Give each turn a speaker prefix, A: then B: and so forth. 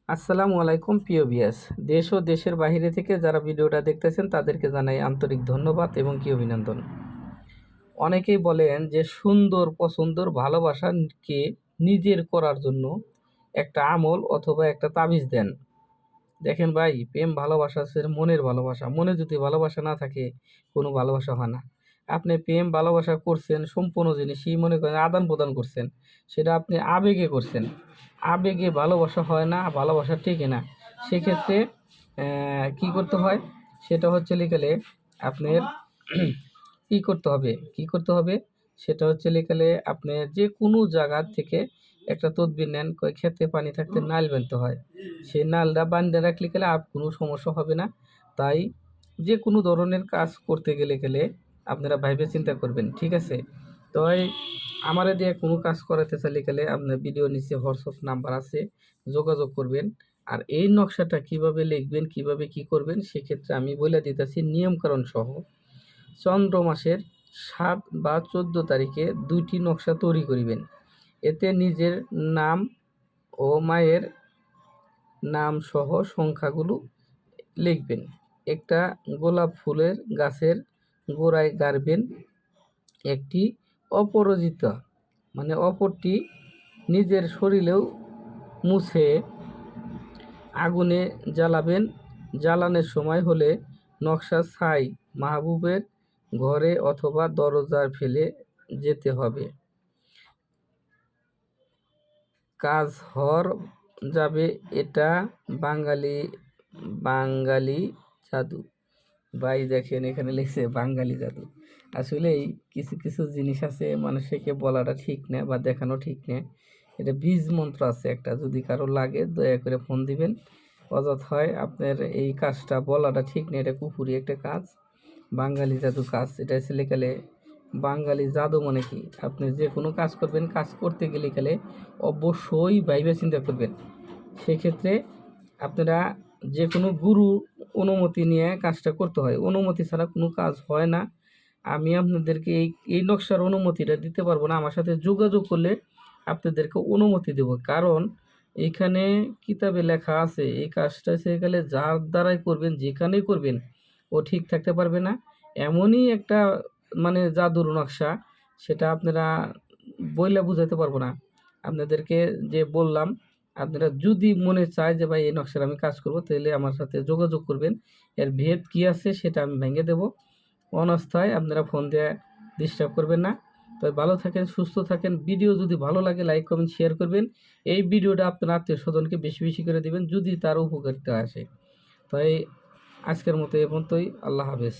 A: আসসালামু আলাইকুম প্রিয় ভিউয়ার্স। দেশ ও দেশের বাইরে থেকে যারা ভিডিওটা দেখতেছেন তাদেরকে জানাই আন্তরিক ধন্যবাদ এবং কি অভিনন্দন। অনেকেই বলেন যে সুন্দর পছন্দর ভালোবাসাকে নিজের করার জন্য একটা আমল অথবা একটা তাবিজ দেন। দেখেন ভাই, প্রেম ভালোবাসা হচ্ছে মনের ভালোবাসা। মনে যদি ভালোবাসা না থাকে কোনো ভালোবাসা হয় না। আপনি প্রেম ভালোবাসা করছেন সম্পূর্ণ জিনিসই মনে করেন আদান প্রদান করছেন, সেটা আপনি আবেগে করছেন। আবেগে ভালোবাসা হয় না, ভালোবাসা টেকে না। সেক্ষেত্রে কি করতে হয় সেটা হচ্ছে লিখলে আপনার কি করতে হবে সেটা হচ্ছে লিখলে আপনি যে কোনো জায়গা থেকে একটা তদবির নেন। ক্ষেতে পানি থাকতে নাল বানতে হয়, সেই নালটা বান্ধে রাখলে গেলে আর কোনো সমস্যা হবে না। তাই যে কোনো ধরনের কাজ করতে গেলে আপনারা ভাইবে চিন্তা করবেন, ঠিক আছে? তো আমারে দিয়ে কোনো কাজ করাতে চাইলে গেলে আপনার ভিডিও নিচে হোয়াটসঅ্যাপ নাম্বার আছে, যোগাযোগ করবেন। আর এই নকশাটা কিভাবে লিখবেন, কিভাবে কি করবেন সেক্ষেত্রে আমি বলে দিতেছি নিয়মকানুন সহ। চন্দ্র মাসের ৭ বা ১৪ তারিখে ২টি নকশা তৈরি করিবেন। এতে নিজের নাম ও মায়ের নাম সহ সংখ্যাগুলো লিখবেন। একটা গোলাপ ফুলের গাছের গোড়ায় গাড়বেন। একটি অপরাজিতা অপরটি নিজের শরীরেও মুছে আগুনে জ্বালাবেন। জ্বালানোর সময় হলে নকশা ছাই মাহবুবের ঘরে অথবা দরজায় ফেলে যেতে হবে। কাজ হর যাবে। এটা বাঙালি বাঙালি জাদু। ভাই দেখেন এখানে লিখছে বাঙালি জাদু। আসলেই কিছু কিছু জিনিস আছে মানুষকে বলাটা ঠিক না বা দেখানো ঠিক না। এটা বীজ মন্ত্র আছে একটা, যদি কারো লাগে দয়া করে ফোন দিবেন। অযথায় আপনার এই কাজটা বলাটা ঠিক না, এটা কুফুরি একটা কাজ, বাঙালি জাদু কাজ। এটা ছেলেকালে বাঙালি জাদু মানে কি, আপনি যে কোনো কাজ করবেন, কাজ করতে গেলে অবশ্যই ভাইবে চিন্তা করবেন। সেক্ষেত্রে আপনারা যে কোনো গুরু অনুমতি নিয়ে কাজটা করতে হয়, অনুমতি ছাড়া কোনো কাজ হয় না। আমি আপনাদেরকে এই নকশার অনুমতিটা দিতে পারবো না, আমার সাথে যোগাযোগ করলে আপনাদেরকে অনুমতি দেব। কারণ এইখানে কিতাবে লেখা আছে এই কাজটা সেখানে যার দ্বারাই করবেন, যেখানেই করবেন, ও ঠিক থাকতে পারবে না। এমনই একটা জাদুর নকশা, সেটা আপনারা বইলে বুঝাতে পারবো না আপনাদেরকে। যে বললাম, আপনারা যদি মনে চায় যে ভাই এই নকশার আমি কাজ করব, তাহলে আমার সাথে যোগাযোগ করবেন। এর ভেদ কি আছে সেটা আমি ভেঙে দেব। অনস্থায় আপনারা ফোন দিয়ে ডিস্টার্ব করবেন না। তবে ভালো থাকেন, সুস্থ থাকেন। ভিডিও যদি ভালো লাগে লাইক কমেন্ট শেয়ার করবেন। এই ভিডিওটা আপনার আত্মীয় স্বজনকে বেশি বেশি করে দিবেন যদি তার উপকারিতা আসে। তাই আজকের মতো এ পর্যন্তই। আল্লাহ হাফেজ।